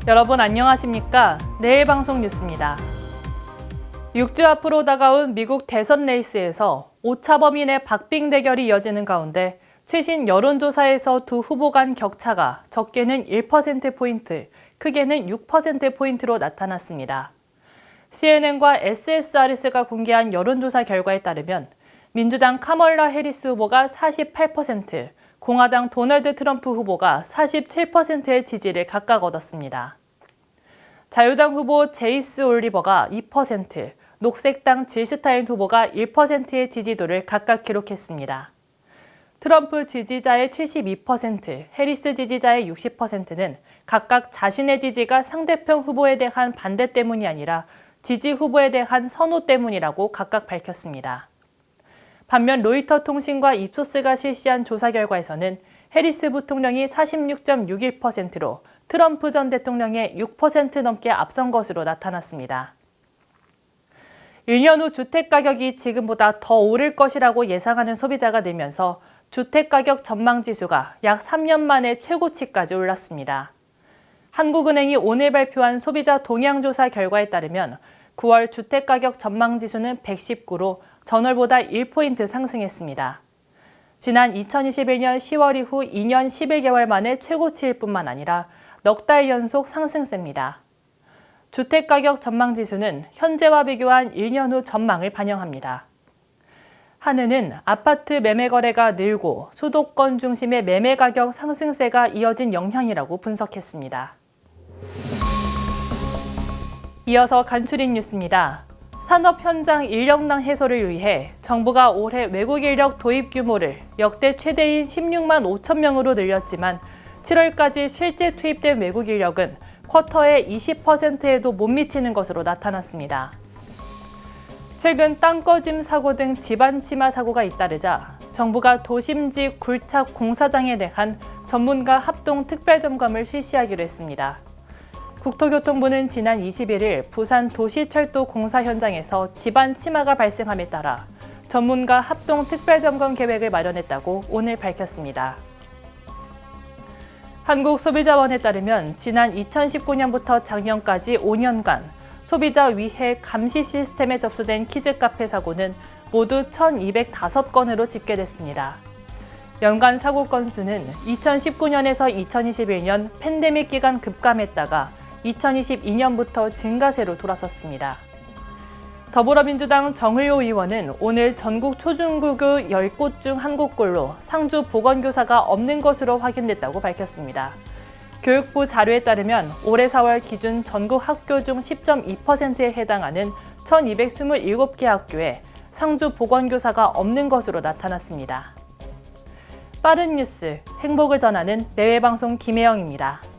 여러분 안녕하십니까? 내일 방송 뉴스입니다. 6주 앞으로 다가온 미국 대선 레이스에서 오차범인의 박빙 대결이 이어지는 가운데 최신 여론조사에서 두 후보 간 격차가 적게는 1%포인트, 크게는 6%포인트로 나타났습니다. CNN과 SSRS가 공개한 여론조사 결과에 따르면 민주당 카멀라 해리스 후보가 48%, 공화당 도널드 트럼프 후보가 47%의 지지를 각각 얻었습니다. 자유당 후보 제이스 올리버가 2%, 녹색당 질 스타인 후보가 1%의 지지도를 각각 기록했습니다. 트럼프 지지자의 72%, 해리스 지지자의 60%는 각각 자신의 지지가 상대편 후보에 대한 반대 때문이 아니라 지지 후보에 대한 선호 때문이라고 각각 밝혔습니다. 반면 로이터 통신과 입소스가 실시한 조사 결과에서는 해리스 부통령이 46.61%로 트럼프 전 대통령의 6% 넘게 앞선 것으로 나타났습니다. 1년 후 주택가격이 지금보다 더 오를 것이라고 예상하는 소비자가 늘면서 주택가격 전망지수가 약 3년 만에 최고치까지 올랐습니다. 한국은행이 오늘 발표한 소비자 동향조사 결과에 따르면 9월 주택가격 전망지수는 119로 전월보다 1포인트 상승했습니다. 지난 2021년 10월 이후 2년 11개월 만에 최고치일 뿐만 아니라 넉 달 연속 상승세입니다. 주택가격 전망지수는 현재와 비교한 1년 후 전망을 반영합니다. 한은은 아파트 매매 거래가 늘고 수도권 중심의 매매 가격 상승세가 이어진 영향이라고 분석했습니다. 이어서 간추린 뉴스입니다. 산업 현장 인력난 해소를 위해 정부가 올해 외국 인력 도입 규모를 역대 최대인 16만 5천 명으로 늘렸지만 7월까지 실제 투입된 외국 인력은 쿼터의 20%에도 못 미치는 것으로 나타났습니다. 최근 땅꺼짐 사고 등 집안 침하 사고가 잇따르자 정부가 도심지 굴착 공사장에 대한 전문가 합동 특별점검을 실시하기로 했습니다. 국토교통부는 지난 21일 부산 도시철도 공사 현장에서 집안 침하가 발생함에 따라 전문가 합동 특별점검 계획을 마련했다고 오늘 밝혔습니다. 한국소비자원에 따르면 지난 2019년부터 작년까지 5년간 소비자 위해 감시 시스템에 접수된 키즈카페 사고는 모두 1,205건으로 집계됐습니다. 연간 사고 건수는 2019년에서 2021년 팬데믹 기간 급감했다가 2022년부터 증가세로 돌아섰습니다. 더불어민주당 정의호 의원은 오늘 전국 초중고교 10곳 중 1곳꼴로 상주 보건교사가 없는 것으로 확인됐다고 밝혔습니다. 교육부 자료에 따르면 올해 4월 기준 전국 학교 중 10.2%에 해당하는 1,227개 학교에 상주 보건교사가 없는 것으로 나타났습니다. 빠른 뉴스, 행복을 전하는 내외방송 김혜영입니다.